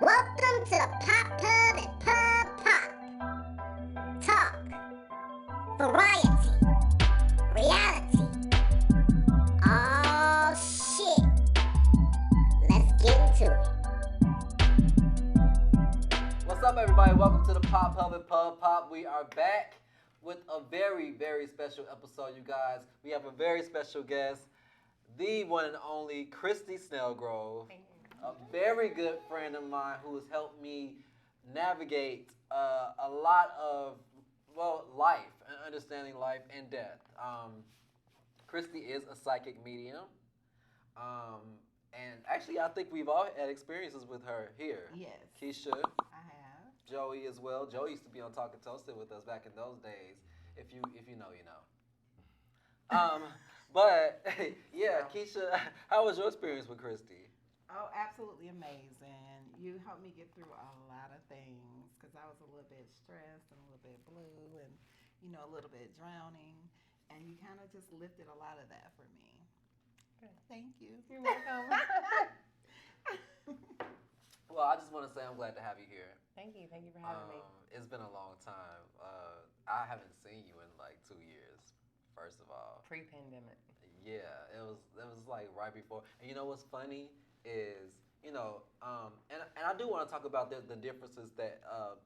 Welcome to the Pop Pub and Pub Pop. Talk, variety, reality. Oh shit. Let's get into it. What's up, everybody? Welcome to the Pop Pub and Pub Pop. We are back with a very, very special episode, you guys. We have a very special guest, the one and only Christy Snellgrove, a very good friend of mine who has helped me navigate a lot of, life and understanding life and death. Christy is a psychic medium. And actually, I think we've all had experiences with her here. Yes. Keisha. I have. Joey as well. Joey used to be on Talking Toasted with us back in those days. If you know, you know. But yeah, Keisha, how was your experience with Christy? Oh, absolutely amazing. You helped me get through a lot of things because I was a little bit stressed and a little bit blue and, a little bit drowning. And you kind of just lifted a lot of that for me. Good. Thank you. You're welcome. Well, I just want to say I'm glad to have you here. Thank you. Thank you for having me. It's been a long time. I haven't seen you in like 2 years, first of all. Pre-pandemic. Yeah, it was like right before. And you know what's funny is, and I do want to talk about the differences that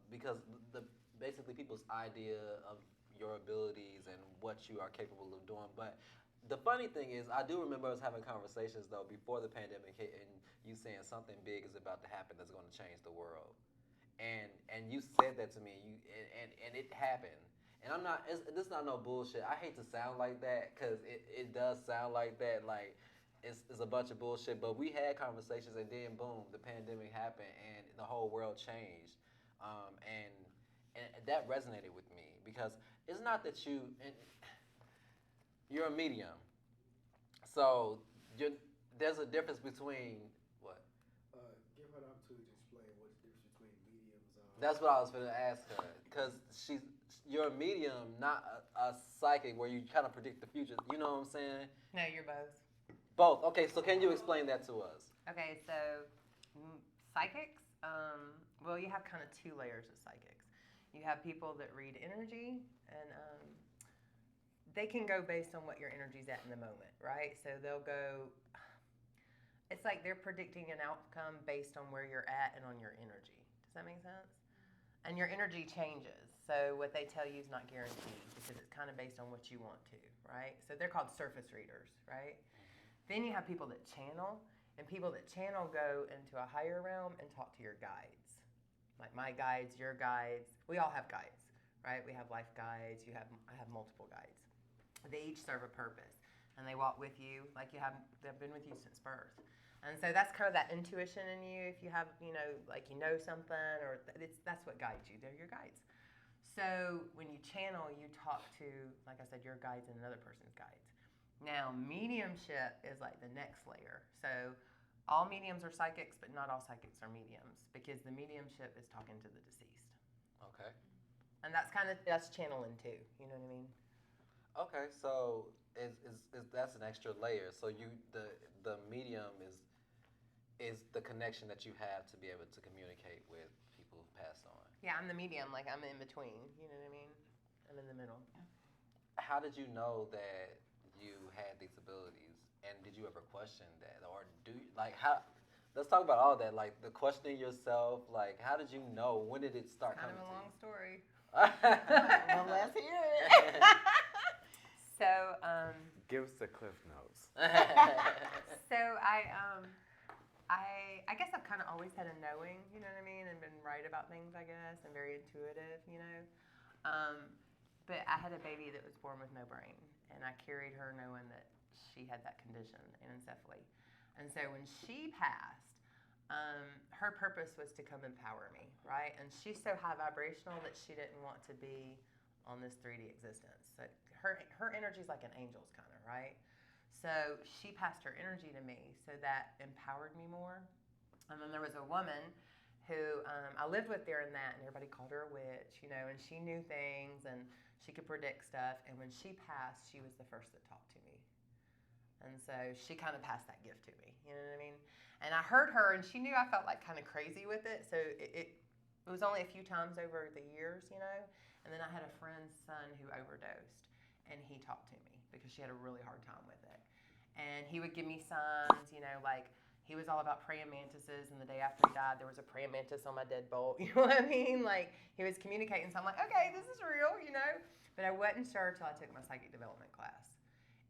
because the basically people's idea of your abilities and what you are capable of doing. But the funny thing is, I do remember us having conversations though before the pandemic hit, and you saying something big is about to happen that's going to change the world, and you said that to me, and it happened. And I'm not. This is not no bullshit. I hate to sound like that because it does sound like that. Like it's a bunch of bullshit. But we had conversations, and then boom, the pandemic happened, and the whole world changed. And that resonated with me because it's not that you're a medium. So there's a difference between what? Give her the opportunity to explain what the difference between mediums are. That's what I was going to ask her because you're a medium, not a psychic where you kind of predict the future. You know what I'm saying? No, you're both. Both. Okay, so can you explain that to us? Okay, so psychics, well, you have kind of two layers of psychics. You have people that read energy, and they can go based on what your energy's at in the moment, right? So they'll go, it's like they're predicting an outcome based on where you're at and on your energy. Does that make sense? And your energy changes. So what they tell you is not guaranteed because it's kind of based on what you want to, right? So they're called surface readers, right? Then you have people that channel, and people that channel go into a higher realm and talk to your guides. Like my guides, your guides. We all have guides, right? We have life guides. I have multiple guides. They each serve a purpose, and they walk with you like they've been with you since birth. And so that's kind of that intuition in you. If you have, something, or that's what guides you. They're your guides. So when you channel, you talk to, like I said, your guides and another person's guides. Now, mediumship is like the next layer. So all mediums are psychics, but not all psychics are mediums because the mediumship is talking to the deceased. Okay. And that's channeling too. You know what I mean? Okay, so is that's an extra layer. So the medium is the connection that you have to be able to communicate with people who passed on. Yeah, I'm the medium. Like I'm in between. You know what I mean? I'm in the middle. How did you know that you had these abilities, and did you ever question that, or how? Let's talk about all that, like the questioning yourself. Like, how did you know? When did it start Kind coming of a to long you? story. Well, let's hear it. So, Give us the cliff notes. so I guess I've kind of always had a knowing, you know what I mean, and been right about things, I guess, and very intuitive, But I had a baby that was born with no brain, and I carried her knowing that she had that condition, anencephaly. And so when she passed, her purpose was to come empower me, right? And she's so high vibrational that she didn't want to be on this 3D existence. So her energy is like an angel's kind of, right? So she passed her energy to me, so that empowered me more. And then there was a woman who I lived with during that, and everybody called her a witch, and she knew things, and she could predict stuff. And when she passed, she was the first that talked to me. And so she kind of passed that gift to me, you know what I mean? And I heard her, and she knew I felt like kind of crazy with it. So it was only a few times over the years, you know. And then I had a friend's son who overdosed, and he talked to me because she had a really hard time with it. And he would give me signs, you know, like he was all about praying mantises, and the day after he died, there was a praying mantis on my deadbolt. You know what I mean? Like he was communicating, so I'm like, okay, this is real, you know. But I wasn't sure till I took my psychic development class,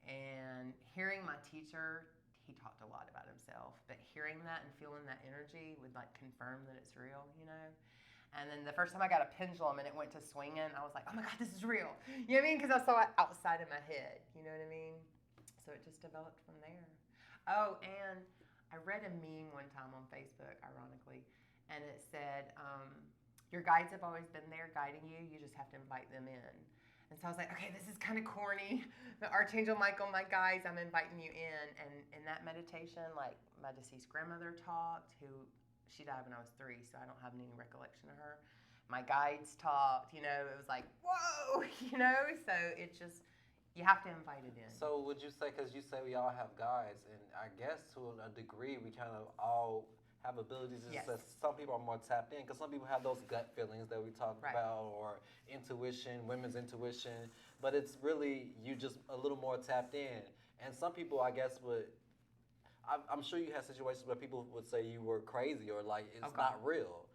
and hearing my teacher, he talked a lot about himself, but hearing that and feeling that energy would like confirm that it's real, you know. And then the first time I got a pendulum and it went to swinging, I was like, oh my God, this is real. You know what I mean? Because I saw it outside of my head. You know what I mean? So it just developed from there. Oh, and I read a meme one time on Facebook, ironically, and it said, your guides have always been there guiding you. You just have to invite them in. And so I was like, okay, this is kind of corny. The Archangel Michael, my guides, I'm inviting you in. And in that meditation, like my deceased grandmother talked, she died when I was 3, so I don't have any recollection of her. My guides talked, you know, it was like, whoa, you know, so it just, you have to invite it in. So would you say, because you say we all have guides, and I guess to a degree we kind of all have abilities. Yes. Some people are more tapped in, because some people have those gut feelings that we talked Right. about, or intuition, women's intuition, but it's really you just a little more tapped in. And some people, I guess, I'm sure you had situations where people would say you were crazy or like it's not real.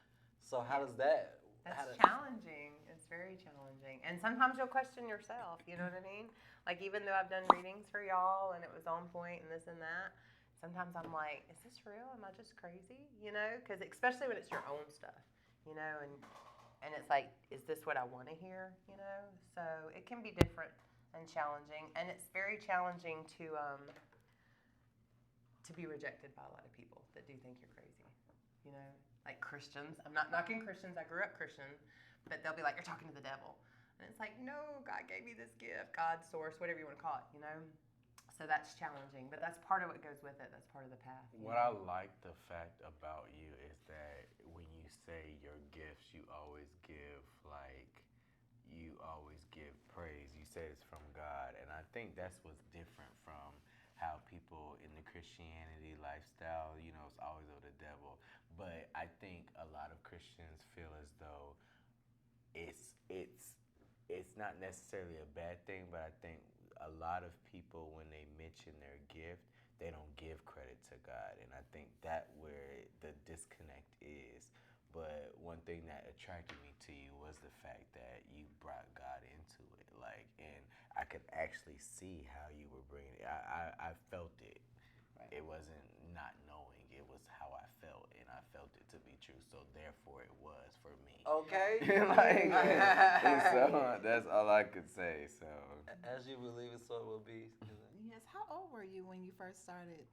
So how does that? That's challenging. It's very challenging. And sometimes you'll question yourself, you know what I mean? Like even though I've done readings for y'all and it was on point and this and that, sometimes I'm like, is this real? Am I just crazy? You know, because especially when it's your own stuff, you know, and it's like, is this what I want to hear? You know, so it can be different and challenging, and it's very challenging to be rejected by a lot of people that do think you're crazy. You know, like Christians. I'm not knocking Christians. I grew up Christian, but they'll be like, you're talking to the devil, and it's like, no, God gave me this gift, God's source, whatever you want to call it. You know. So that's challenging, but that's part of what goes with it. That's part of the path. What I like the fact about you is that when you say your gifts, you always give praise. You say it's from God, and I think that's what's different from how people in the Christianity lifestyle, you know, it's always of the devil. But I think a lot of Christians feel as though it's not necessarily a bad thing, but I think a lot of people, when they mention their gift, they don't give credit to God, and I think that where the disconnect is. But one thing that attracted me to you was the fact that you brought God into it, like, and I could actually see how you were bringing it. I felt it. Right. It wasn't not knowing; it was how I felt, and I felt it to be true. So therefore, it was for me. Okay. Like, so that's all I could say. So as you believe it, so it will be. Yes. How old were you when you first started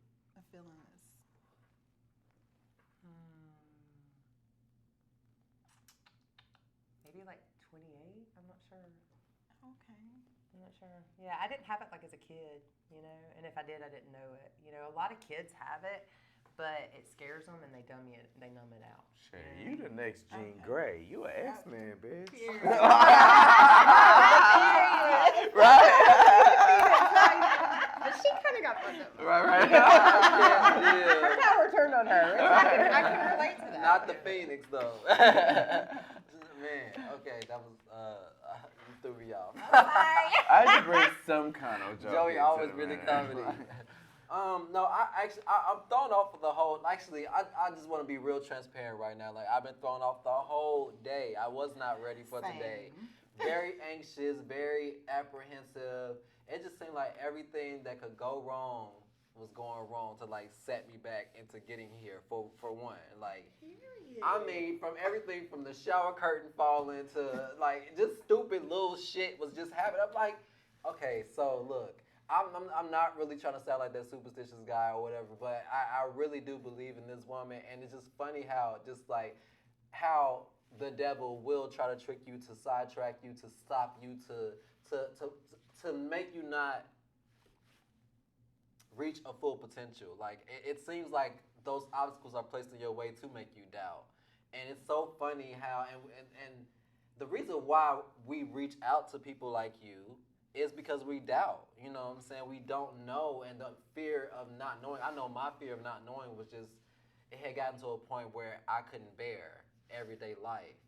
feeling this? Maybe like 28. I'm not sure. Okay. I'm not sure. Yeah, I didn't have it like as a kid, you know, and if I did, I didn't know it. You know, a lot of kids have it, but it scares them and they numb it out. shit, you the next Jean Grey. You an X-Man, bitch. Right. But she kind of got fucked up. Right. Yeah. Her power turned on her. I can relate to that. Not the Phoenix though. Man, okay, that was you threw me off. I had to bring some kind of joke. Joey into always the really man. comedy. No, I'm thrown off for the whole. Actually, I just want to be real transparent right now. Like I've been thrown off the whole day. I was not ready for today. Very anxious, very apprehensive. It just seemed like everything that could go wrong was going wrong to like set me back into getting here for one. Like, I mean, from everything from the shower curtain falling to like just stupid little shit was just happening. I'm like, okay, so look, I'm not really trying to sound like that superstitious guy or whatever, but I really do believe in this woman, and it's just funny how how the devil will try to trick you, to sidetrack you, to stop you, to make you not reach a full potential. Like it seems like those obstacles are placed in your way to make you doubt. And it's so funny how and the reason why we reach out to people like you is because we doubt. You know what I'm saying? We don't know, and the fear of not knowing. I know my fear of not knowing was just it had gotten to a point where I couldn't bear everyday life,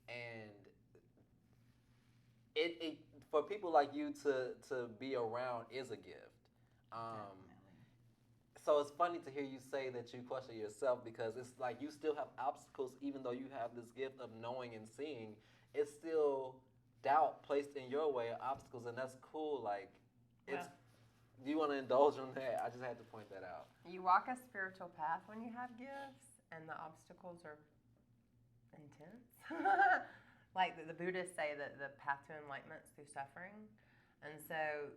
and it for people like you to be around is a gift. Definitely. So it's funny to hear you say that you question yourself because it's like you still have obstacles, even though you have this gift of knowing and seeing. It's still doubt placed in your way, obstacles, and that's cool. Like, it's. Well, Do you want to indulge on that? I just had to point that out. you walk a spiritual path when you have gifts, and the obstacles are intense. Like the Buddhists say that the path to enlightenment is through suffering. And so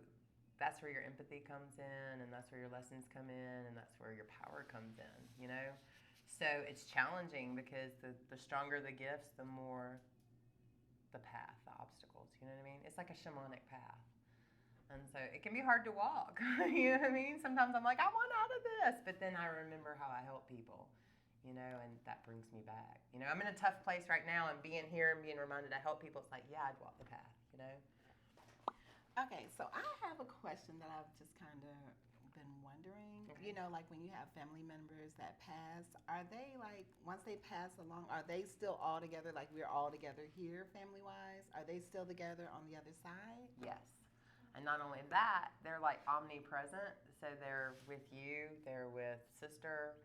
that's where your empathy comes in, and that's where your lessons come in, and that's where your power comes in, you know? So it's challenging because the stronger the gifts, the more the path, the obstacles, you know what I mean? It's like a shamanic path. And so it can be hard to walk, you know what I mean? Sometimes I'm like, I want out of this, but then I remember how I help people, you know, and that brings me back. You know, I'm in a tough place right now, and being here and being reminded I help people, it's like, yeah, I'd walk the path, you know? Okay, so I have a question that I've just kind of been wondering. Okay. You know, like when you have family members that pass, are they like, once they pass along, are they still all together, like we're all together here family wise? Are they still together on the other side? Yes. And not only that, they're like omnipresent. So they're with you, they're with sister,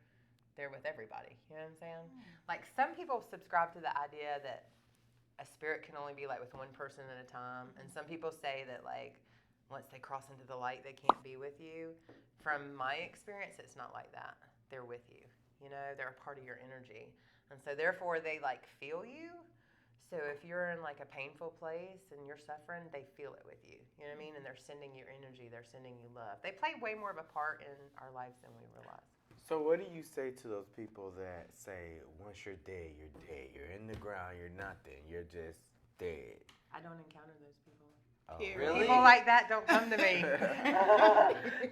they're with everybody. You know what I'm saying? Like some people subscribe to the idea that a spirit can only be like with one person at a time. And some people say that like once they cross into the light, they can't be with you. From my experience, it's not like that. They're with you. You know, they're a part of your energy. And so therefore they like feel you. So if you're in like a painful place and you're suffering, they feel it with you. You know what I mean? And they're sending you energy. They're sending you love. They play way more of a part in our lives than we realize. So what do you say to those people that say once you're dead, you're dead. You're in the ground, you're nothing. You're just dead. I don't encounter those people. Oh, Really? People like that don't come to me.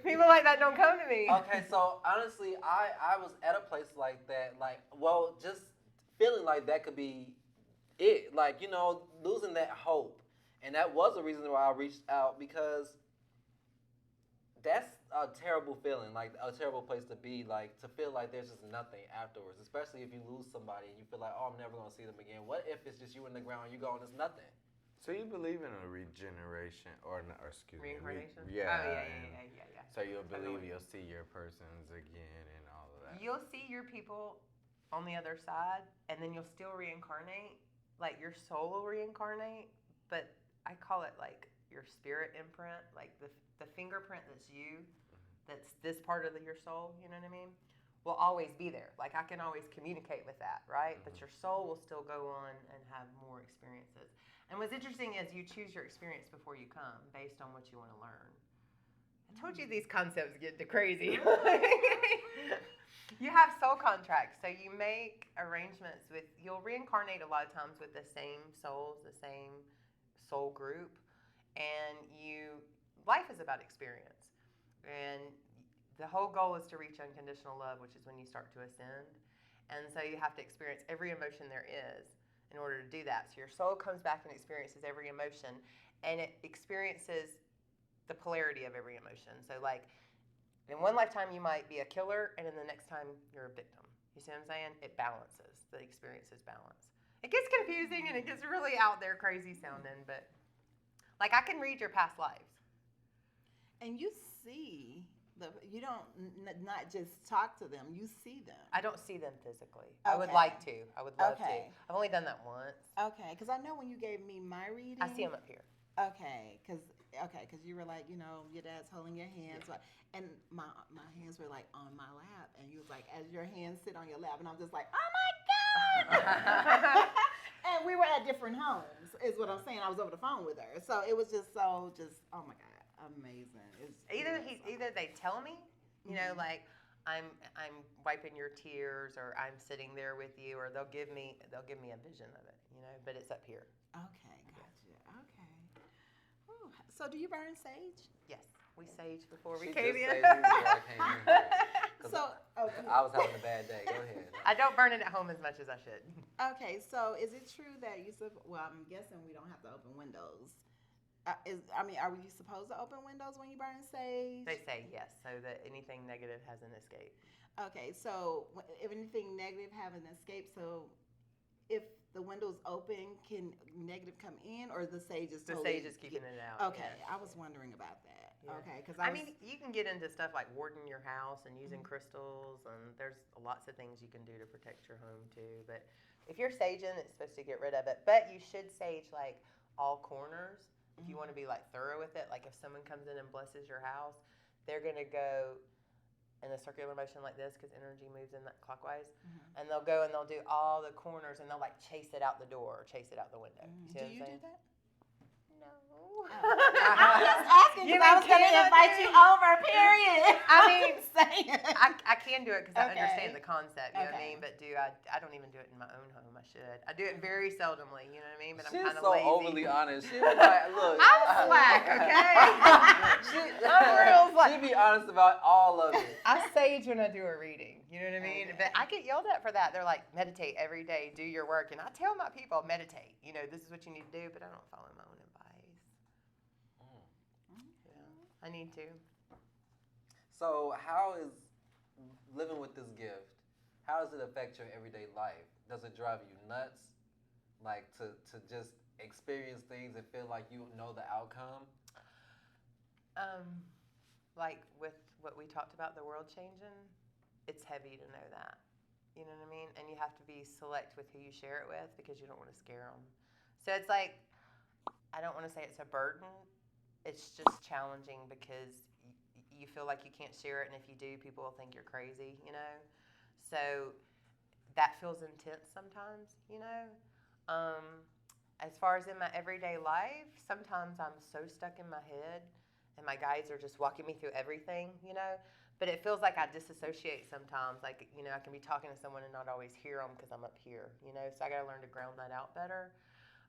People like that don't come to me. Okay, so honestly, I was at a place like that, like, well, just feeling like that could be it, like, you know, losing that hope. And that was the reason why I reached out, because that's a terrible feeling, like a terrible place to be, like to feel like there's just nothing afterwards, especially if you lose somebody and you feel like, oh, I'm never going to see them again. What if it's just you in the ground, you go and it's nothing? So you believe in a regeneration, or excuse me, Reincarnation? yeah. Oh, and yeah. So you'll believe Totally. you'll see your persons again and all of that. You'll see your people on the other side, and then you'll still reincarnate. Like your soul will reincarnate, but I call it like your spirit imprint, like the fingerprint that's you, that's this part of your soul, you know what I mean, will always be there. Like I can always communicate with that, right? But your soul will still go on and have more experiences. And what's interesting is you choose your experience before you come based on what you want to learn. I told you these concepts get crazy. You have soul contracts, so you make arrangements with, you'll reincarnate a lot of times with the same souls, the same soul group, and life is about experience. And the whole goal is to reach unconditional love, which is when you start to ascend. And so you have to experience every emotion there is in order to do that. So your soul comes back and experiences every emotion, and it experiences the polarity of every emotion. So like, in one lifetime, you might be a killer, and in the next time, you're a victim. You see what I'm saying? It balances. The experience is balanced. It gets confusing, and it gets really out there, crazy sounding, but like I can read your past lives. And you see you don't not just talk to them, you see them. I don't see them physically. I would Okay. like to. I would love Okay. to. I've only done that once. Okay, because I know when you gave me my reading, I see them up here. Okay, because you were like, you know, your dad's holding your hands, and my hands were like on my lap, and you was like, as your hands sit on your lap, and I'm just like, oh my god! And we were at different homes, is what I'm saying. I was over the phone with her, so it was just oh my god, amazing. Either they tell me, you know, like I'm wiping your tears, or I'm sitting there with you, or they'll give me a vision of it, you know, but it's up here. Okay, gotcha. Okay. Ooh, so do you burn sage? Yes, we sage before we She came just in. saved me before I came in here. 'Cause So I was having a bad day. Go ahead. I don't burn it at home as much as I should. okay, so is it true that well, I'm guessing we don't have to open windows Are you supposed to open windows when you burn sage? They say yes, so that anything negative has an escape. Okay, so if anything negative have an escape, so if the window's open, can negative come in, or the sage is The totally sage is keeping it out. Okay, yes. I was wondering about that. Yeah. Okay, because I mean, you can get into stuff like warding your house and using crystals, and there's lots of things you can do to protect your home too. But if you're saging, it's supposed to get rid of it. But you should sage like all corners if you want to be like thorough with it. Like if someone comes in and blesses your house, they're gonna go in a circular motion like this because energy moves in that clockwise, and they'll go and they'll do all the corners and they'll like chase it out the door or chase it out the window. You see do what I'm you do saying? that? No. I'm just asking You because I was going to cannot invite do you it. over. Period. I mean, saying. I can do it because I Okay. understand the concept, you know what I Okay. mean? But I don't even do it in my own home. I should. I do it very seldomly, you know what I mean? But I'm She's kind of so lazy. overly honest. She was like, look. I'm slack, okay? I'm real slack. She be honest about all of it. I sage when I do a reading, you know what I mean? Okay. But I get yelled at for that. They're like, meditate every day, do your work. And I tell my people, meditate. You know, this is what you need to do, but I don't follow my own advice. Yeah, I need to. So how is living with this gift, how does it affect your everyday life? Does it drive you nuts? Like to just experience things and feel like you know the outcome? Like with what we talked about, the world changing, it's heavy to know that. You know what I mean? And you have to be select with who you share it with because you don't want to scare them. So it's like, I don't want to say it's a burden. It's just challenging because you feel like you can't share it, and if you do, people will think you're crazy, you know? So that feels intense sometimes, you know? As far as in my everyday life, sometimes I'm so stuck in my head and my guides are just walking me through everything, you know? But it feels like I disassociate sometimes. Like, you know, I can be talking to someone and not always hear them because I'm up here, you know? So I got to learn to ground that out better.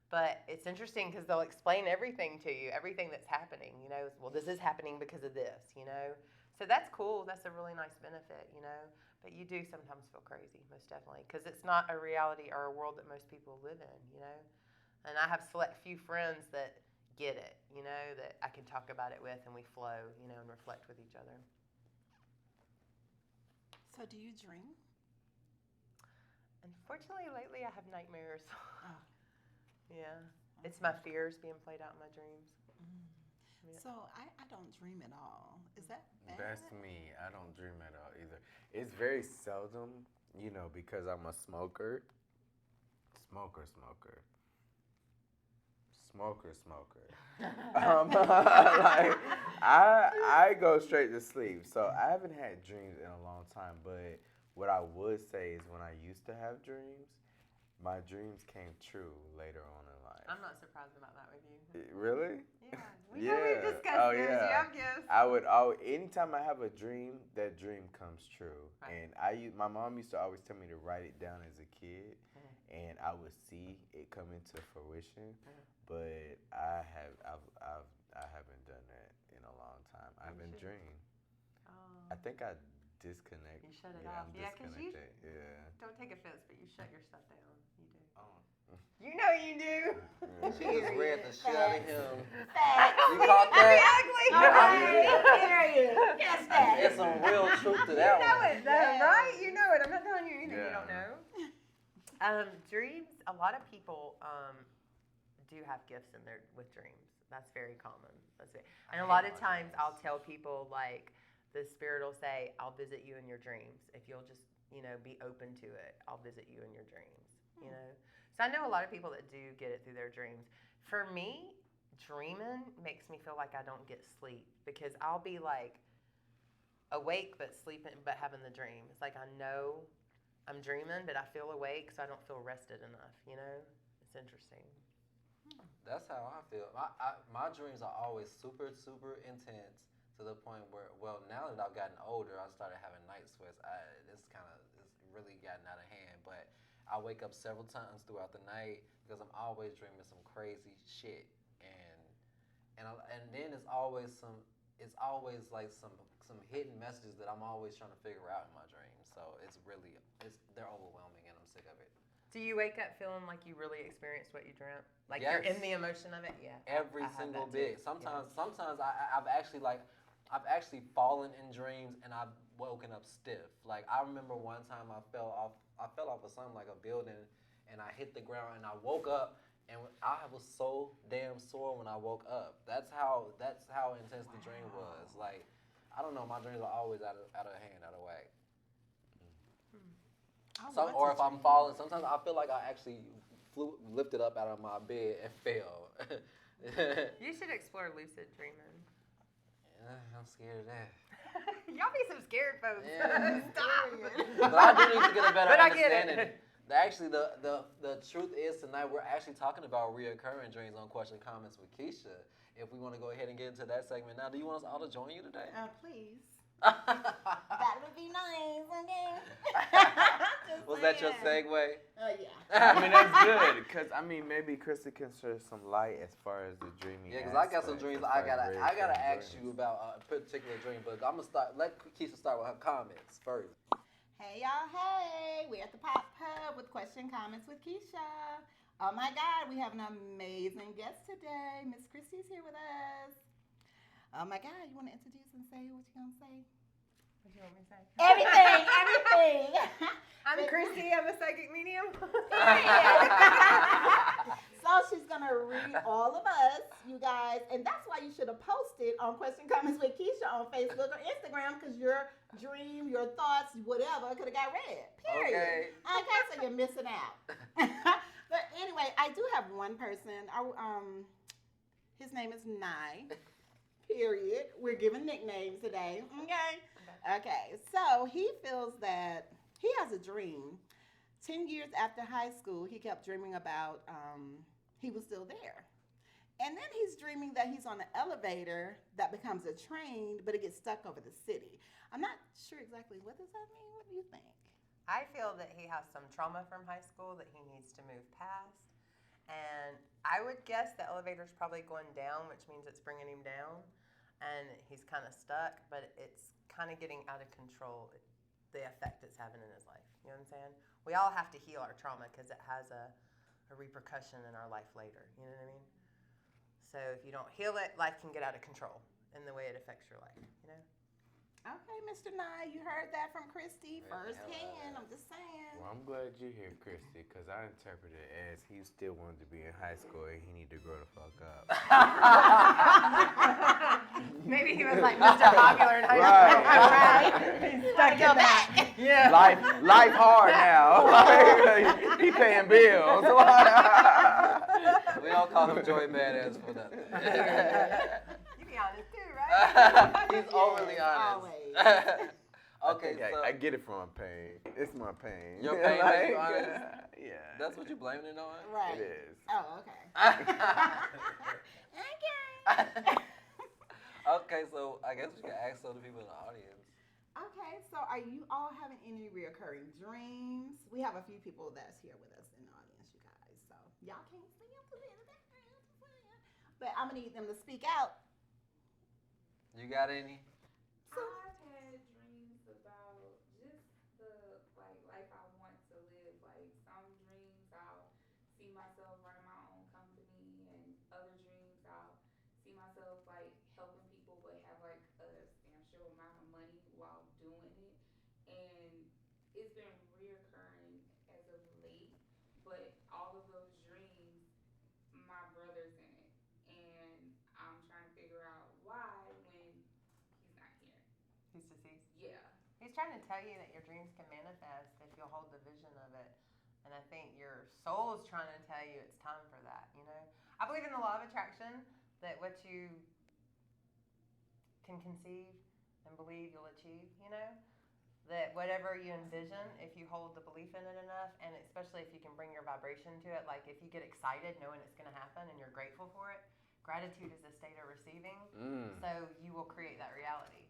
But it's interesting because they'll explain everything to you, everything that's happening, you know? Well, this is happening because of this, you know? So that's cool. That's a really nice benefit, you know? But you do sometimes feel crazy, most definitely, because it's not a reality or a world that most people live in, you know? And I have select few friends that get it, you know, that I can talk about it with and we flow, you know, and reflect with each other. So do you dream? Unfortunately, lately I have nightmares. Oh. Yeah. It's my fears being played out in my dreams. Yeah. So I don't dream at all. Is that bad? That's me. I don't dream at all either. It's very seldom, you know, because I'm a smoker. Smoker. Like, I go straight to sleep. So I haven't had dreams in a long time. But what I would say is when I used to have dreams, my dreams came true later on in life. I'm not surprised about that with you. Really? Yeah. We know we've discussed Oh, this. yeah. You have gifts. I would anytime I have a dream, that dream comes true. Right. And my mom used to always tell me to write it down as a kid, and I would see it come into fruition. But I haven't done that in a long time. I haven't dreamed. I think I disconnect. You shut it yeah, off. I'm Yeah, 'cause you- disconnected. Yeah. Don't take offense, but you shut your stuff down. You do. Oh. You know you do. She just read the shit out of him. Facts. You caught that? Ugly. Period. Yes, that. There's some real truth to You that know one. it, though, right? You know it. I'm not telling you anything you Yeah. don't know. Dreams. A lot of people do have gifts in there with dreams. That's very common. And a lot of times I'll tell people like the spirit will say, "I'll visit you in your dreams if you'll just be open to it. I'll visit you in your dreams." You know. So I know a lot of people that do get it through their dreams. For me, dreaming makes me feel like I don't get sleep because I'll be like awake but sleeping but having the dream. It's like I know I'm dreaming but I feel awake so I don't feel rested enough, you know? It's interesting. That's how I feel. My dreams are always super, super intense to the point where, well, now that I've gotten older, I started having night sweats. It's really gotten out of hand. But I wake up several times throughout the night because I'm always dreaming some crazy shit, and then it's always like some hidden messages that I'm always trying to figure out in my dreams. So they're overwhelming, and I'm sick of it. Do you wake up feeling like you really experienced what you dreamt? Like Yes. you're in the emotion of it? Yeah. Every I have single that too. bit. Sometimes I've actually fallen in dreams and I've woken up stiff. Like I remember one time I fell off of something like a building and I hit the ground and I woke up and I was so damn sore when I woke up. That's how intense the dream was. Like I don't know, my dreams are always out of hand, out of whack. Or if I'm falling, sometimes I feel like I actually lifted up out of my bed and fell. You should explore lucid dreaming. I'm scared of that. Y'all be some scared folks. Yeah. Stop. But I do need to get a better But I get understanding. it. Actually, the truth is tonight we're actually talking about reoccurring dreams on Question Comments with Keisha. If we want to go ahead and get into that segment now, do you want us all to join you today? Please. That would be nice, okay? Was that your segue? Yeah. I mean, that's good because maybe Krista can share some light as far as the dreaming. Yeah, because I got some aspect, dreams. as I far as gotta recurring ask you dreams. about a particular dream, but I'm gonna start. Let Keisha start with her comments first. Hey y'all, hey! We're at the Pop Pub with Question Comments with Keisha. Oh my God, we have an amazing guest today. Miss Christy's here with us. Oh my God, you want to introduce and say what you gonna say? What do you want me to say? Everything. I'm Christy. I'm a psychic medium. So she's gonna read all of us, you guys, and that's why you should have posted on Question Comments with Keisha on Facebook or Instagram, because your dream, your thoughts, whatever, could have got read. Period. Okay, so you're missing out. But anyway, I do have one person. His name is Nye. Period. We're giving nicknames today. Okay. So he feels that he has a dream. 10 years after high school, he kept dreaming about he was still there. And then he's dreaming that he's on an elevator that becomes a train, but it gets stuck over the city. I'm not sure exactly what does that mean. What do you think? I feel that he has some trauma from high school that he needs to move past. And I would guess the elevator's probably going down, which means it's bringing him down. And he's kind of stuck, but it's kind of getting out of control, the effect it's having in his life. You know what I'm saying? We all have to heal our trauma because it has a repercussion in our life later. You know what I mean? So if you don't heal it, life can get out of control in the way it affects your life, you know? Okay, Mr. Nye, you heard that from Christy firsthand. I'm just saying. Well, I'm glad you're here, Christy, because I interpret it as he still wanted to be in high school and he need to grow the fuck up. Maybe he was like Mr. Popular in high school. Right. He's stuck in that. Yeah. Life hard now. He paying bills. We don't call him Joy Badass for nothing. You be honest too, right? He's overly honest. Always. Okay, so I get it from pain. It's my pain. your pain makes you honest. Yeah. That's what you blaming it on? Right. It is. Oh, okay. Okay, so I guess we can ask some of the people in the audience. Okay, so are you all having any reoccurring dreams? We have a few people that's here with us in the audience, you guys. So y'all can't see them because they're in the background. But I'm going to need them to speak out. You got any? I've had dreams about just the life I want to live. Like some dreams I'll see myself running my own company, and other dreams I'll see myself like helping people but have like a substantial amount of money while doing it. And it's been reoccurring as of late, but all of those dreams, my brother's in it. And I'm trying to figure out why when he's not here. He's deceased. Yeah. He's trying to tell you that your dreams can manifest if you'll hold the vision of it. And I think your soul is trying to tell you it's time for that, you know? I believe in the law of attraction, that what you can conceive and believe you'll achieve, you know? That whatever you envision, if you hold the belief in it enough, and especially if you can bring your vibration to it, like if you get excited knowing it's going to happen and you're grateful for it, gratitude is a state of receiving, so you will create that reality.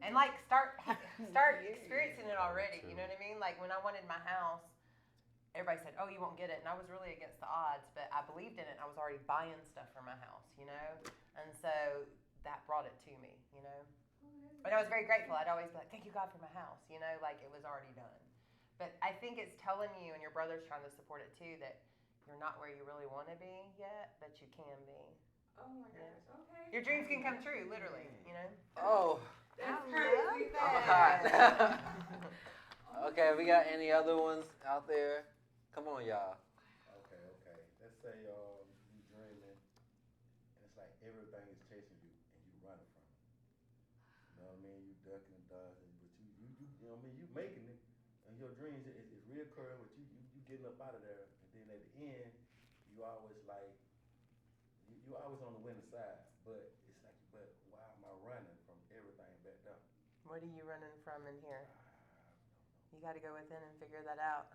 And like start experiencing it already, you know what I mean? Like when I wanted my house, everybody said, oh, you won't get it. And I was really against the odds, but I believed in it and I was already buying stuff for my house, you know? And so that brought it to me, you know? And I was very grateful. I'd always be like, thank you, God, for my house, you know? Like it was already done. But I think it's telling you, and your brother's trying to support it too, that you're not where you really want to be yet, but you can be. Oh my gosh. Okay. Your dreams can come true, literally. You know. Oh, That's I crazy. love I'm that. hot. Okay, we got any other ones out there? Come on, y'all. Okay, okay. Let's say you dreaming, and it's like everything is chasing you, and you running from it. You know what I mean? You ducking and dodging, but you know what I mean? You making it, and your dreams is reoccurring, but you getting up out of there, and then at the end, you always like you always on the winning side, but it's like, but why am I running from everything back down? What are you running from in here? I don't You got to go within and figure that out.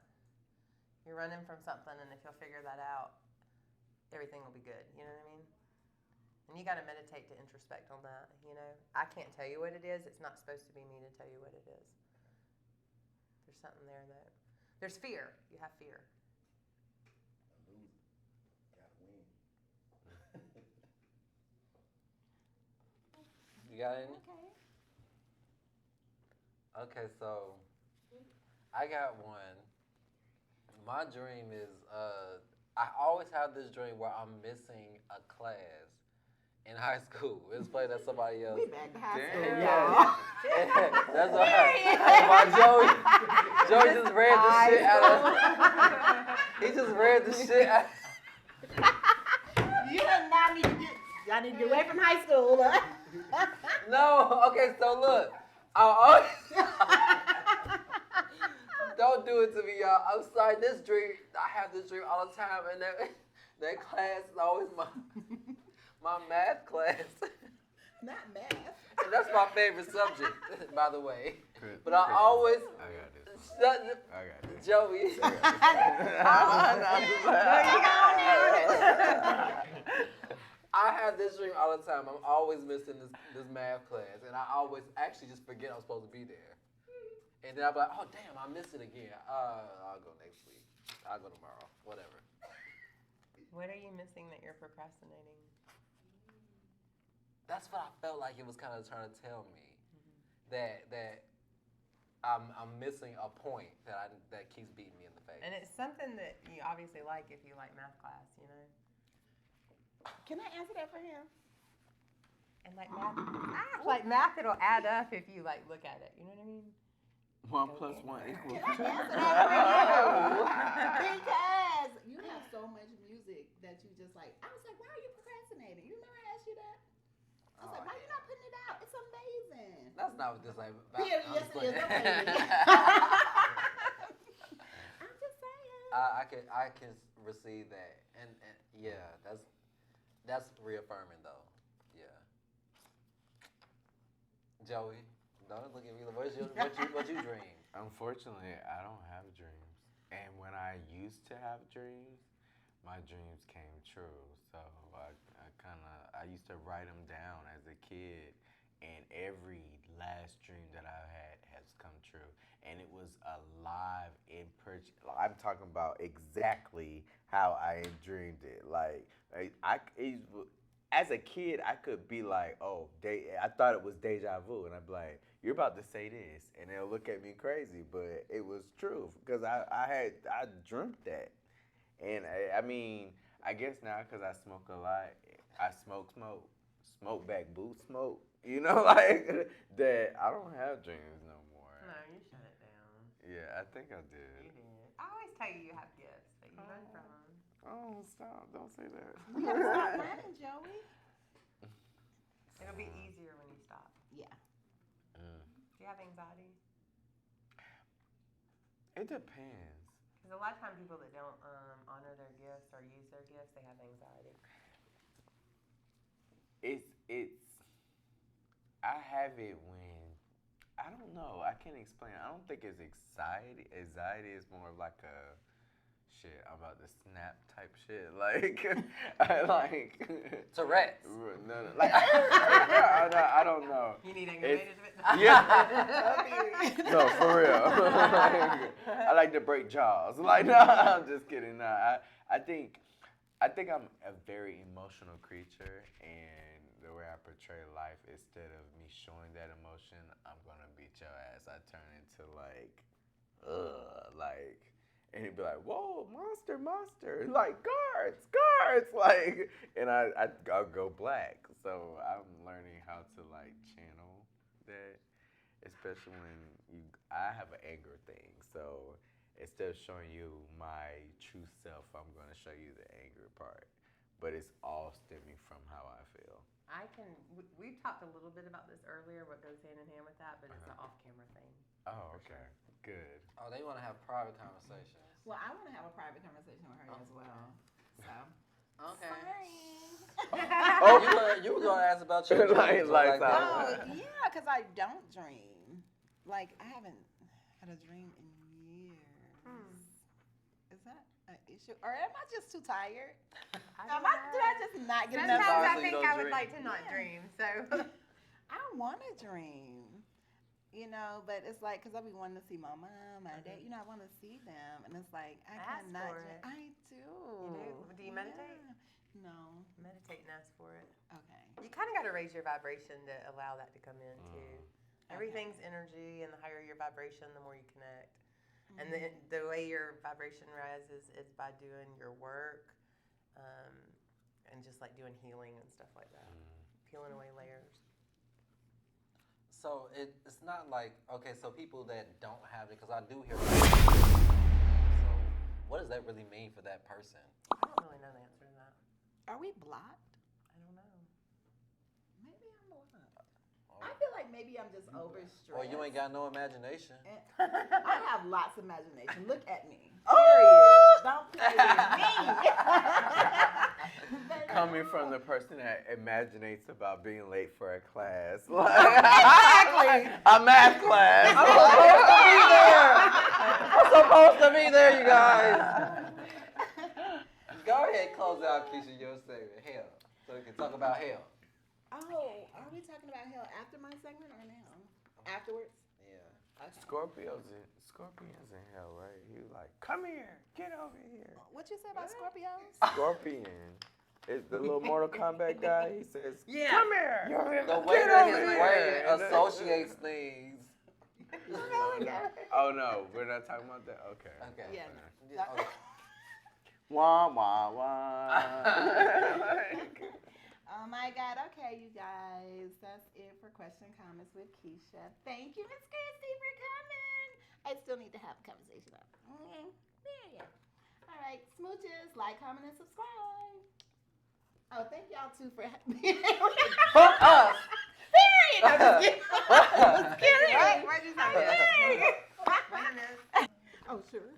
You're running from something, and if you'll figure that out, everything will be good. You know what I mean? And you got to meditate to introspect on that. You know, I can't tell you what it is. It's not supposed to be me to tell you what it is. There's something there that there's fear. You have fear. I'm losing. Gotta win. You got any? Okay. Okay, so I got one. My dream is I always have this dream where I'm missing a class in high school. It's played at somebody else. We back to high school, Damn. y'all. That's why Joey just read the shit out of. He just read the shit out. You do not need to get. Y'all need to get away from high school. No, okay, so look. I always don't do it to me, y'all. I'm sorry. This dream, I have this dream all the time, and that class is always my math class. Not math. And that's my favorite subject, by the way. Chris, But I always I got this. shut I got this. Joey. I have this dream all the time. I'm always missing this math class, and I always actually just forget I'm supposed to be there. And then I'll be like, oh damn, I missed it again. I'll go next week. I'll go tomorrow. Whatever. What are you missing that you're procrastinating? That's what I felt like it was kind of trying to tell me. That I'm missing a point that keeps beating me in the face. And it's something that you obviously like if you like math class, you know? Can I answer that for him? And like math, it'll add up if you like look at it. You know what I mean? 1 plus 1 equals Can I 2. answer that for you? Because you have so much music that you just like. I was like, why are you procrastinating? You remember I asked you that? I was like, why are you not putting it out? It's amazing. That's not what this like. Period. Yes, it is. Okay. I'm just saying. I can receive that, and yeah, that's reaffirming though. Yeah. Joey, don't look at me. What you dream? Unfortunately, I don't have dreams. And when I used to have dreams, my dreams came true. So I used to write them down as a kid, and every last dream that I had has come true. And it was alive in I'm talking about exactly how I dreamed it. Like as a kid, I could be like, oh, I thought it was deja vu, and I'd be like, you're about to say this, and they'll look at me crazy, but it was true because I dreamt that, and I mean, I guess now because I smoke a lot, I smoke back boot smoke, you know, like that. I don't have dreams no more. No, you shut it down. Yeah, I think I did. You did. I always tell you have gifts, but you run from them. Oh, stop! Don't say that. We gotta stop running, Joey. It'll be easier when you stop. Yeah. Do you have anxiety? It depends. Because a lot of times people that don't honor their gifts or use their gifts, they have anxiety. It's I have it when I don't know. I can't explain. I don't think it's anxiety. Anxiety is more of like a shit. I'm about to snap type shit. Like I like Tourette's. No, like I don't know. You need anger management? Yeah. No, for real. I like to break jaws. Like no, I'm just kidding. No, I think I'm a very emotional creature, and the way I portray life, instead of me showing that emotion, I'm gonna beat your ass. I turn into like like, and he'd be like, whoa, monster, monster, like guards, like, and I'll go black. So I'm learning how to like channel that, especially when I have an anger thing. So instead of showing you my true self, I'm gonna show you the anger part. But it's all stemming from how I feel. We've talked a little bit about this earlier, what goes hand in hand with that, but it's an off-camera thing. Oh, okay. Good. Oh, they want to have private conversations. Well, I want to have a private conversation with her as well. So. Okay. Sorry. You were gonna ask about your Like, dreams, like that. Oh, yeah, because I don't dream. Like, I haven't had a dream in years. Is that an issue? Or am I just too tired? Did I just not get enough Sometimes I Sometimes you think don't I would dream. like to not dream, so. I want to dream, but it's like, because I be wanting to see my mom, my dad, I want to see them. And it's like, I Ask cannot. for it. I do. You do? Do you meditate? Yeah. No. Meditate and ask for it. Okay. You kind of got to raise your vibration to allow that to come in, too. Everything's energy, and the higher your vibration, the more you connect. And the way your vibration rises is by doing your work, and just like doing healing and stuff like that, peeling away layers. So it's not like, okay, so people that don't have it, because I do hear. So what does that really mean for that person? I don't really know the answer to that. Are we blocked? I don't know. Maybe I'm blocked. I feel like maybe I'm just overstressed. Or you ain't got no imagination. I have lots of imagination. Look at me. Period. Don't play with me. Coming from the person that imaginates about being late for a class. Exactly. A math class. I'm supposed to be there, you guys. Go ahead, close out, Keisha, your segment. Hell. So we can talk about hell. Oh, are we talking about hell after my segment or now? Afterwards? Yeah. Okay. Scorpions in hell, right? He was like, come here, get over here. What you say about Scorpios? Scorpion. It's the little Mortal Kombat guy. He says, Yeah. come here. The way that his brain associates things. Oh, no, we're not talking about that? Okay. Okay. Yeah. Yeah, okay. Wah, wah, wah. Oh my God. Okay, you guys. That's it for question comments with Keisha. Thank you, Miss Christy, for coming. I still need to have a conversation. Okay. Yeah. All right. Smooches, like, comment, and subscribe. Oh, thank y'all too for being Fuck us. Period. I'm just kidding. I'm just kidding. Where'd you say that? Oh, sure.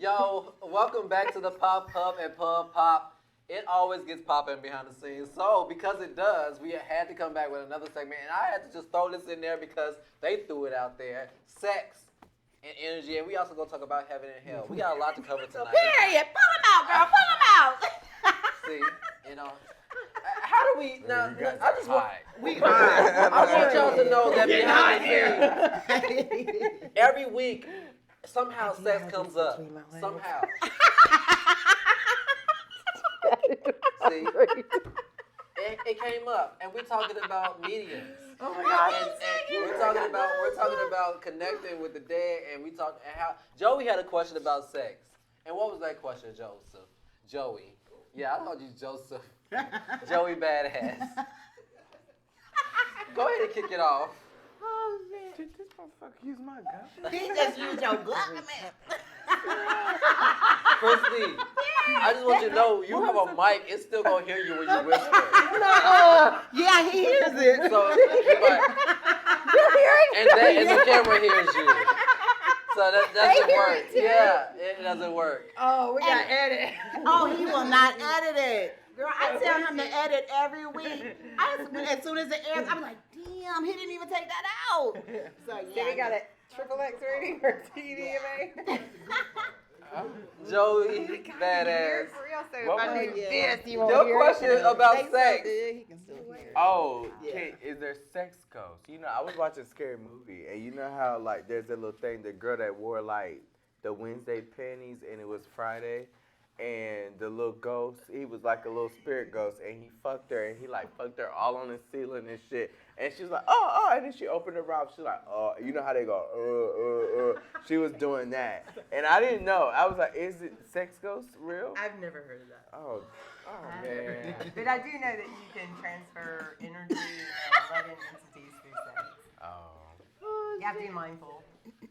Yo, welcome back to the Pop Hub and Pub Pop. It always gets popping behind the scenes. So, because it does, we had to come back with another segment. And I had to just throw this in there because they threw it out there. Sex and energy. And we also going to talk about heaven and hell. We got a lot to cover tonight. Period. Pull them out, girl. Pull them out. See, how do we, now, You guys I just want, hide. We I want y'all to know that behind the scenes, every week, somehow sex comes up. Somehow. See, it came up, and we're talking about mediums. Oh my God. And we're talking about connecting with the dead, and we talked and how Joey had a question about sex. And what was that question, Joseph? Joey. Yeah, I called you Joseph. Joey Badass. Go ahead and kick it off. Oh, shit. Did this motherfucker use my gun? He just used your government. Christy, I just want you to know, you have a mic, it's still going to hear you when you whisper. Yeah, he hears it. So, and the camera hears you. So that doesn't work. Yeah, it doesn't work. Oh, we got to edit. Oh, he will not edit it. Girl, I tell him to edit every week. As soon as it airs, I'm like, damn, he didn't even take that out. So, yeah. So we got a XXX rating or TDMA? Joey, badass. For real, so What if I was do it? this, you won't Your hear question it. about They so sex. good, he can still hear it. Oh, Yeah. is there sex ghosts? I was watching a scary movie, and you know how, like, there's that little thing, the girl that wore, like, the Wednesday panties, and it was Friday, and the little ghost, he was like a little spirit ghost, and he fucked her, and he like fucked her all on the ceiling and shit. And she was like, and then she opened her mouth. She's like, you know how they go, She was doing that, and I didn't know. I was like, is it sex ghost real? I've never heard of that. Oh man. But I do know that you can transfer energy and let in entities through sex. Oh. You have to be mindful.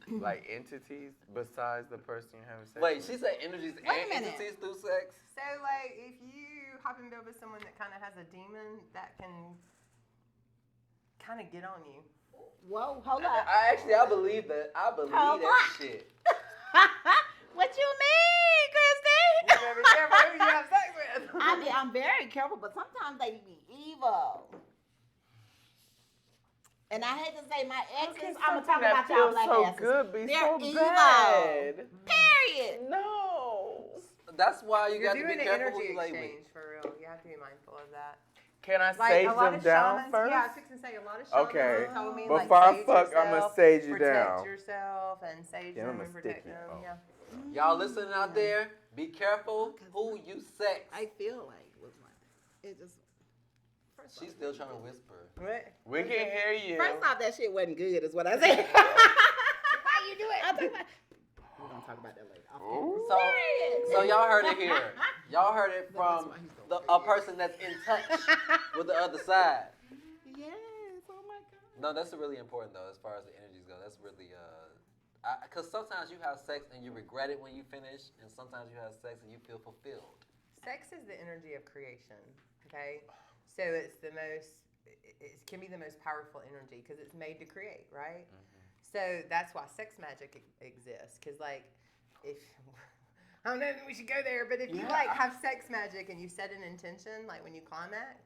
Like entities besides the person you're having sex Wait, with? she said energies Wait a and minute. entities through sex? So, like, if you hop in bed with someone that kind of has a demon, that can kind of get on you. Whoa, hold up. I believe that. I believe Hold that up. shit. What you mean, You Christy? better be careful who you have sex with. I'm very careful, but sometimes they be evil. And I hate to say my exes, I'm going to talk That about y'all feels black so asses. good, be They're so evil. bad. Period. No. That's why you You're got to doing be an careful who energy you lay with. exchange, for real. You have to be mindful of that. Can I Like, sage a lot them of down shamans, first? yeah, I was fixing to say, a lot of shamans Okay. have told me, Before like, I sage fuck, I'ma yourself, sage you protect down. yourself, and sage Yeah, them I'ma and protect stick it. them, Oh. yeah. Y'all listening out there, be careful who you sex. I feel like with my, it just. She's still trying to whisper. What? We can hear you. First off, that shit wasn't good, is what I said. Why you do it? We're gonna talk about that later. So y'all heard it here. Y'all heard it from a person that's in touch with the other side. Yes. Oh my God. No, that's really important though, as far as the energies go. That's really because sometimes you have sex and you regret it when you finish, and sometimes you have sex and you feel fulfilled. Sex is the energy of creation, okay? So it's the most, it can be the most powerful energy because it's made to create, right? Mm-hmm. So that's why sex magic exists. Because, like, if, I don't know if we should go there, but if you, like, have sex magic and you set an intention, like when you climax,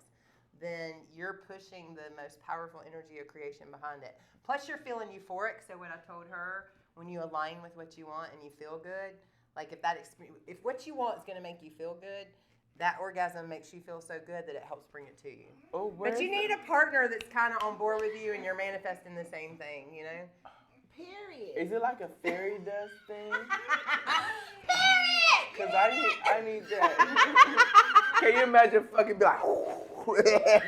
then you're pushing the most powerful energy of creation behind it. Plus, you're feeling euphoric. So what I told her, when you align with what you want and you feel good, like if what you want is going to make you feel good, that orgasm makes you feel so good that it helps bring it to you. Oh, But you need a partner that's kind of on board with you and you're manifesting the same thing, you know? Period. Is it like a fairy dust thing? Period. Because I need that. Can you imagine fucking be like,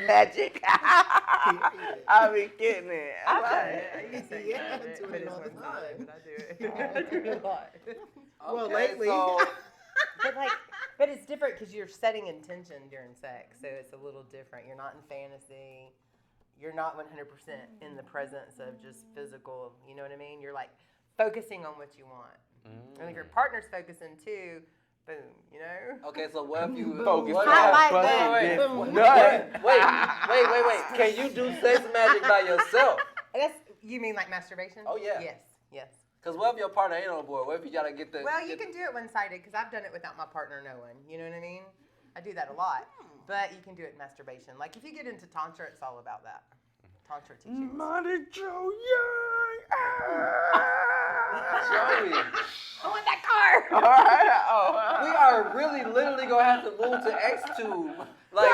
magic? I be getting it. I've done it. I used to Yeah, do do it, it but all it's the one time, time. but I do it. I do it a lot. Well, Okay, lately. so But it's different because you're setting intention during sex, so it's a little different. You're not in fantasy. You're not 100% in the presence of just physical, you know what I mean? You're like focusing on what you want. And if your partner's focusing too, boom, you know? okay, so what if you Focus. what I like wait, that. wait, Boom. wait. Can you do sex magic by yourself? You mean like masturbation? Oh, yeah. Yes. Because what if your partner ain't on board? What if you gotta get the Well, you can do it one-sided because I've done it without my partner knowing. You know what I mean? I do that a lot. But you can do it in masturbation. Like if you get into Tantra, it's all about that. Tantra teachings. Money Joe Young. Joey, I want that car! All right. we are really literally gonna have to move to X-Tube. Like,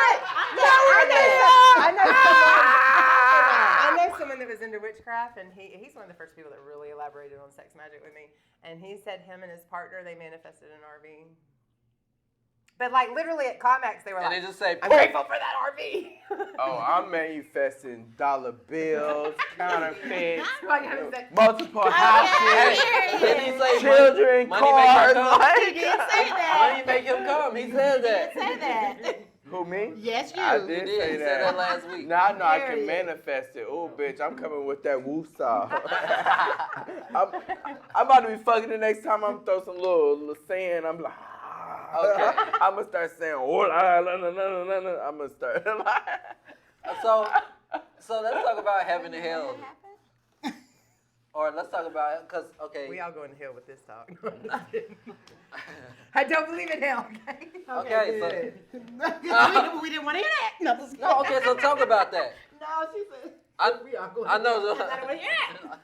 I know someone that was into witchcraft, and he's one of the first people that really elaborated on sex magic with me. And he said him and his partner, they manifested an RV. But like literally at climax, they were and like, they just say, I'm grateful for that RV. Oh, I'm manifesting dollar bills, counterfeits, Like having sex. multiple houses, Did he say children, money make cars. him come? Like, He did say that. Money make him come. He said that. Say that. who, me? Yes, you. I He did did. say He that. said that last week. Now I know I can Period. manifest it. Oh, bitch, I'm coming with that woo-saw. I'm about to be fucking the next time I'm throw some little sand. I'm like, Okay. I'm going to start saying, oh, la, la, la, la, la, la. I'm going to start So let's talk about heaven and hell. Or let's talk about, because, okay. We all go into hell with this talk. I don't believe in hell, okay? Okay, so. we didn't want to hear that. No, just No, okay, so talk about that. No, she said. I know. I don't want to hear that.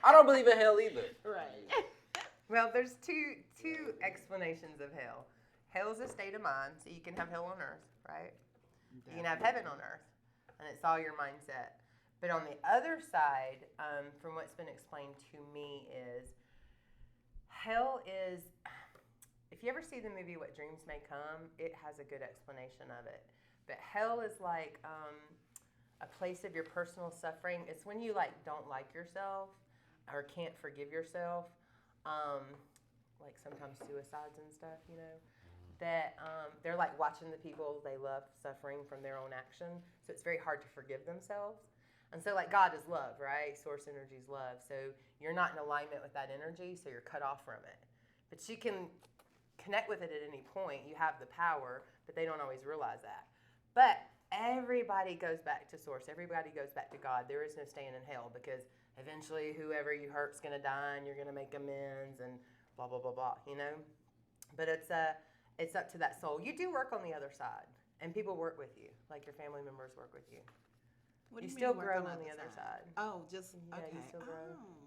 I don't believe in hell either. Right. Well, there's two explanations of hell. Hell is a state of mind, so you can have hell on earth, right? You can have heaven on earth, and it's all your mindset. But on the other side, from what's been explained to me, is hell is if you ever see the movie What Dreams May Come, it has a good explanation of it. But hell is like a place of your personal suffering. It's when you like don't like yourself or can't forgive yourself, like sometimes suicides and stuff, you know, that they're like watching the people they love suffering from their own action. So it's very hard to forgive themselves. And so like God is love, right? Source energy is love. So you're not in alignment with that energy, so you're cut off from it. But you can connect with it at any point. You have the power, but they don't always realize that. But everybody goes back to source. Everybody goes back to God. There is no staying in hell because eventually whoever you hurt's going to die and you're going to make amends and blah, blah, blah, blah, you know? But it's up to that soul. You do work on the other side, and people work with you, like your family members work with you. What do You you still mean grow work on the other side. Oh, just Yeah, okay. you still grow. Oh,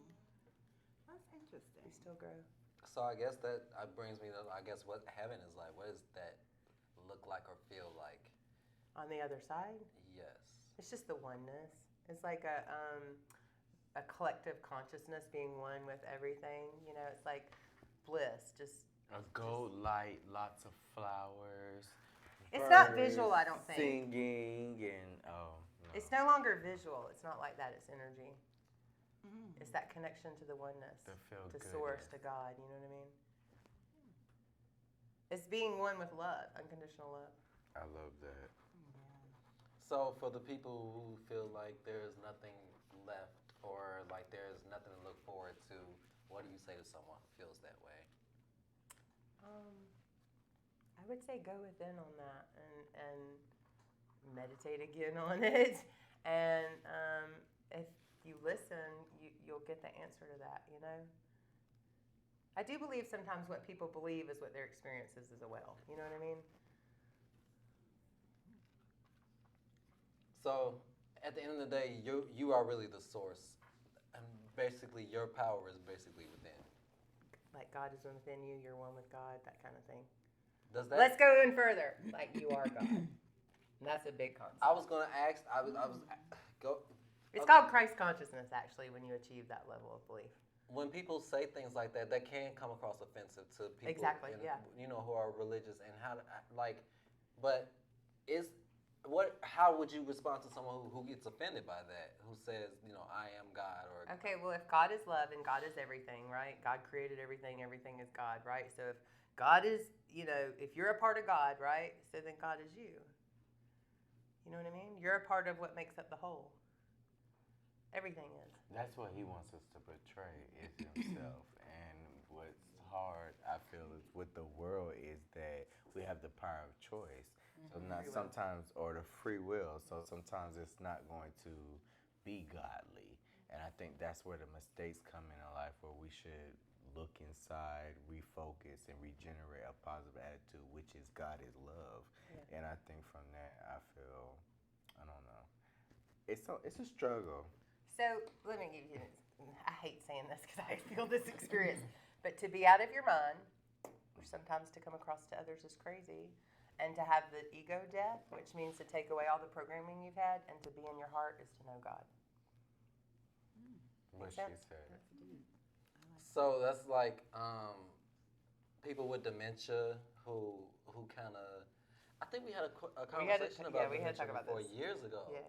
that's interesting. You still grow. So I guess that brings me to, I guess, what heaven is like. What does that look like or feel like? On the other side, Yes. it's just the oneness. It's like a collective consciousness being one with everything. You know, it's like bliss. Just A gold light, lots of flowers. It's not birds visual, I don't think. Singing and no. It's no longer visual. It's not like that. It's energy. Mm. It's that connection to the oneness, The feel to goodness. source, to God. You know what I mean? It's being one with love, unconditional love. I love that. So for the people who feel like there's nothing left or like there's nothing to look forward to, what do you say to someone who feels that way? I would say go within on that and meditate again on it. And if you listen, you'll get the answer to that, you know? I do believe sometimes what people believe is what their experience is as well. You know what I mean? So at the end of the day, you are really the source, and basically your power is basically within. Like God is within you, you're one with God, that kind of thing. Does that? Let's go in further. Like you are God. And that's a big concept. I was gonna ask. I was go. It's called Christ consciousness, actually, when you achieve that level of belief. When people say things like that, that can come across offensive to people. Exactly, yeah. You know, who are religious and but how would you respond to someone who gets offended by that? Who says, you know, I am God or. Okay, well, if God is love and God is everything, right? God created everything, everything is God, right? So if God is, you know, if you're a part of God, right? So then God is you. You know what I mean? You're a part of what makes up the whole. Everything is. That's what he wants us to portray is himself. And what's hard, I feel, is with the world is that we have the power of choice. So not sometimes, or the free will. So sometimes it's not going to be godly. And I think that's where the mistakes come in our life, where we should look inside, refocus, and regenerate a positive attitude, which is God is love. Yeah. And I think from that, I feel, I don't know, it's a struggle. So let me give you this. I hate saying this because I feel this experience. But to be out of your mind, or sometimes to come across to others as crazy, and to have the ego death, which means to take away all the programming you've had, and to be in your heart is to know God. What Makes she sense? said. So that's like people with dementia who kind of. I think we had a conversation about we had to dementia talk about before this. years ago. Yeah.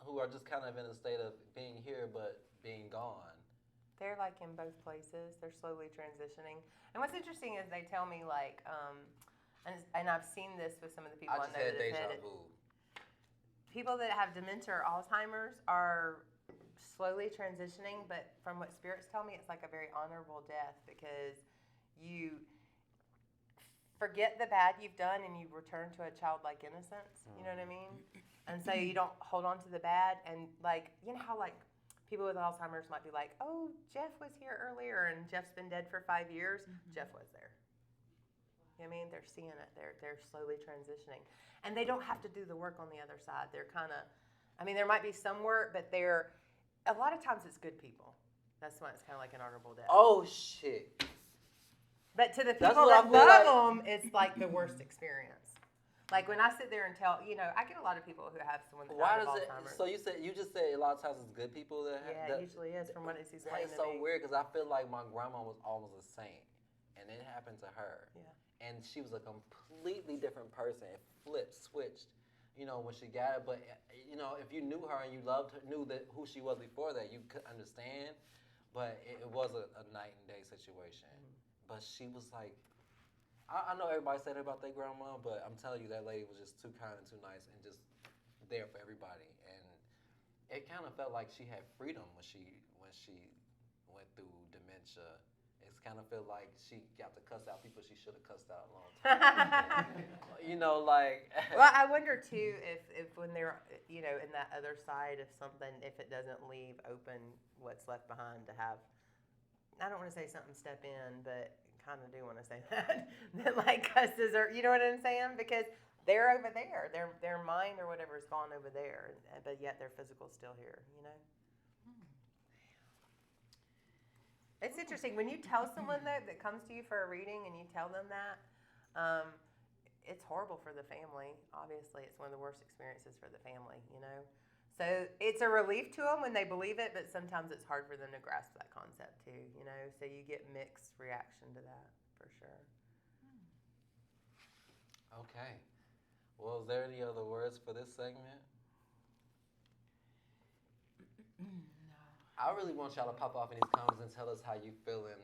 Who are just kind of in a state of being here but being gone. They're like in both places. They're slowly transitioning. And what's interesting is they tell me like, and I've seen this with some of the people I just know had that have deja had it. vu. People that have dementia or Alzheimer's are slowly transitioning, but from what spirits tell me, it's like a very honorable death because you forget the bad you've done and you return to a childlike innocence. You know what I mean? And so you don't hold on to the bad. And like, you know how like people with Alzheimer's might be like, oh, Jeff was here earlier and Jeff's been dead for 5 years. Jeff was there. You know what I mean? They're seeing it. They're slowly transitioning. And they don't have to do the work on the other side. They're kind of, I mean, there might be some work, but a lot of times it's good people. That's why it's kind of like an honorable death. Oh shit! But to the That's people what I that feel love like. them, it's like the worst experience. Like when I sit there and tell, you know, I get a lot of people who have someone that Why died of does it? Alzheimer's. So you just said a lot of times it's good people that have Yeah, that. it usually is from what it's That explained is to so me. weird because I feel like my grandma was almost a saint, and it happened to her. Yeah. And she was a completely different person. It flipped, switched, when she got it. But if you knew her and you loved her, knew that who she was before that, you could understand. But it was a night and day situation. But she was like, I know everybody said it about their grandma, but I'm telling you, that lady was just too kind and too nice and just there for everybody. And it kind of felt like she had freedom when she went through dementia. It's kind of felt like she got to cuss out people she should have cussed out a long time. Like. Well, I wonder too if when they're in that other side of something, if it doesn't leave open what's left behind to have. I don't want to say something step in, but kind of do want to say that like cusses or you know what I'm saying, because they're over there, their mind or whatever is gone over there, but yet their physical's still here. It's interesting when you tell someone that comes to you for a reading and you tell them that. It's horrible for the family. Obviously, it's one of the worst experiences for the family. So it's a relief to them when they believe it, but sometimes it's hard for them to grasp that concept too. So you get mixed reaction to that for sure. Okay. Well, is there any other words for this segment? No. I really want y'all to pop off in these comments and tell us how you feeling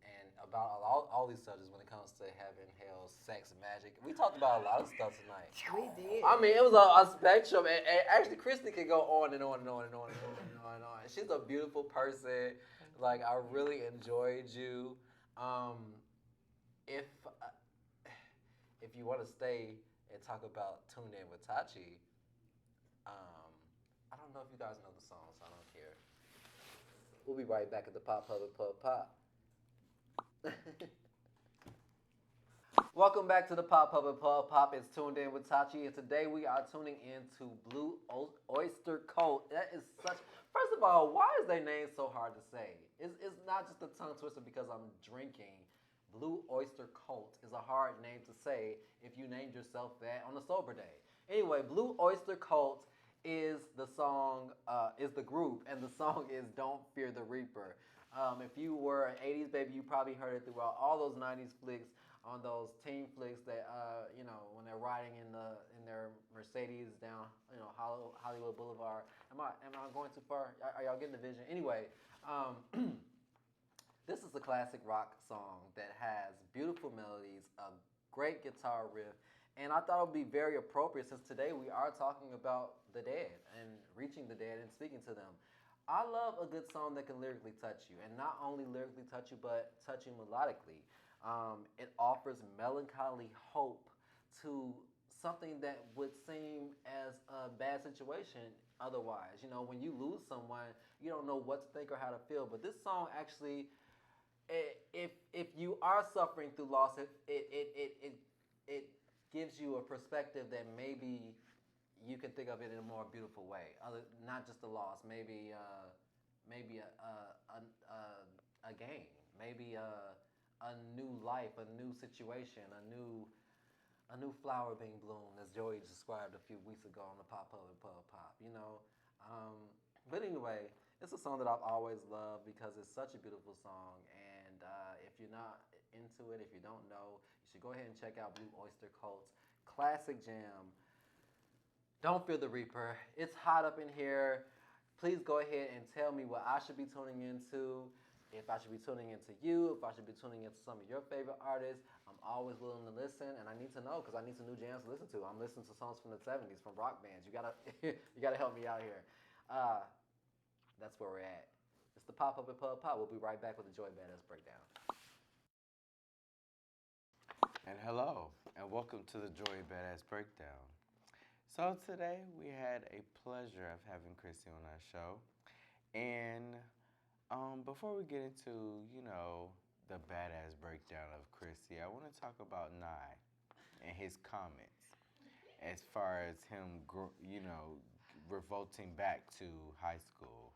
and about all these subjects when it comes to heaven, hell, sex, magic. We talked about a lot of stuff tonight. We did. I mean, it was a spectrum, and actually, Christy could go on and on and on and on and on and on and on. She's a beautiful person. Like, I really enjoyed you. If you want to stay and talk about Tuned In with Tachi, I don't know if you guys know the song, so I don't care. We'll be right back at the Pop Public Pub Pop. Welcome back to the Pop Public Pub Pop. It's Tuned In with Tachi, and today we are tuning into Blue Oyster Cult. That is such. First of all, why is their name so hard to say? It's not just a tongue twister because I'm drinking. Blue Oyster Cult is a hard name to say if you named yourself that on a sober day. Anyway, Blue Oyster Cult is the song, is the group, and the song is Don't Fear the Reaper. If you were an 80s baby, you probably heard it throughout all those 90s flicks, on those teen flicks that, when they're riding in their Mercedes down, Hollywood Boulevard. Am I going too far? Are y'all getting the vision? Anyway, this is a classic rock song that has beautiful melodies, a great guitar riff, and I thought it would be very appropriate since today we are talking about the dead and reaching the dead and speaking to them. I love a good song that can lyrically touch you, and not only lyrically touch you, but touch you melodically. It offers melancholy hope to something that would seem as a bad situation otherwise. When you lose someone, you don't know what to think or how to feel. But this song actually, if you are suffering through loss, it gives you a perspective that maybe you can think of it in a more beautiful way. Not just a loss, maybe a gain, maybe a new life, a new situation, a new flower being bloomed, as Joey described a few weeks ago on the Pop Public Pub Pop. But anyway, it's a song that I've always loved because it's such a beautiful song. And if you're not into it, if you don't know, you should go ahead and check out Blue Oyster Cult's classic jam, Don't Fear the Reaper. It's hot up in here. Please go ahead and tell me what I should be tuning into, if I should be tuning into you, if I should be tuning into some of your favorite artists. I'm always willing to listen, and I need to know because I need some new jams to listen to. I'm listening to songs from the 70s from rock bands. You gotta help me out here. That's where we're at. It's the Pop Up and Pub Pop. We'll be right back with the Joy Badass Breakdown. And hello, and welcome to the Joy Badass Breakdown. So today we had a pleasure of having Chrissy on our show. And before we get into, the badass breakdown of Chrissy, I want to talk about Nye and his comments as far as him, revolting back to high school.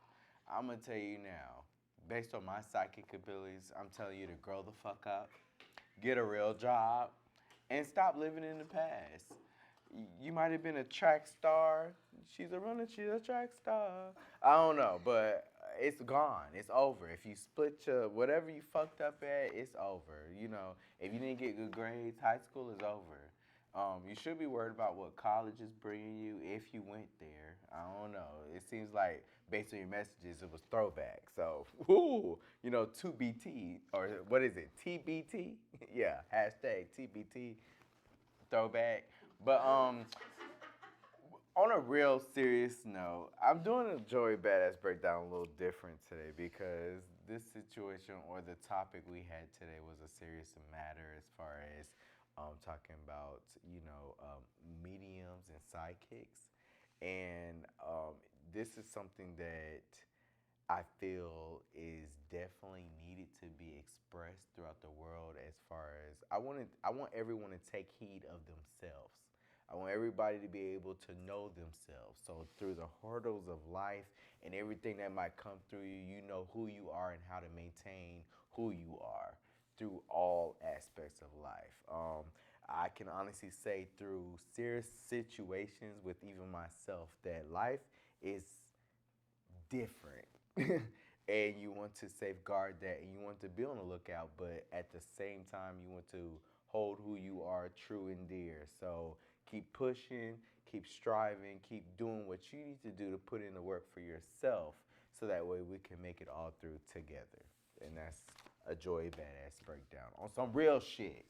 I'm going to tell you now, based on my psychic abilities, I'm telling you to grow the fuck up, get a real job, and stop living in the past. You might have been a track star. She's a runner, she's a track star. I don't know, but it's gone. It's over. If you split your whatever you fucked up at, it's over. You know, if you didn't get good grades, high school is over. You should be worried about what college is bringing you if you went there. I don't know. It seems like based on your messages, it was throwback. So, whoo, you know, 2BT or what is it? TBT? Yeah, hashtag TBT throwback. But on a real serious note, I'm doing a Joey Badass breakdown a little different today because this situation or the topic we had today was a serious matter as far as talking about, mediums and psychics. And this is something that I feel is definitely needed to be expressed throughout the world as far as I want everyone to take heed of themselves. I want everybody to be able to know themselves. So through the hurdles of life and everything that might come through you, you know who you are and how to maintain who you are through all aspects of life. I can honestly say through serious situations with even myself that life is different. And you want to safeguard that and you want to be on the lookout, but at the same time you want to hold who you are true and dear. So keep pushing, keep striving, keep doing what you need to do to put in the work for yourself so that way we can make it all through together. And that's a Joy Badass breakdown on some real shit.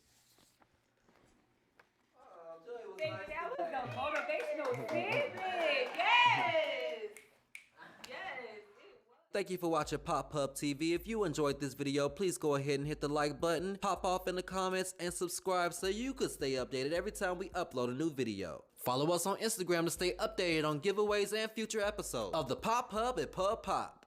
Oh, Joey was Baby, nice that was today. a motivational snippet. Yes. Yes. Thank you for watching Pop-Up TV. If you enjoyed this video, please go ahead and hit the like button, pop off in the comments, and subscribe so you can stay updated every time we upload a new video. Follow us on Instagram to stay updated on giveaways and future episodes of the Pop Hub at Pub Pop.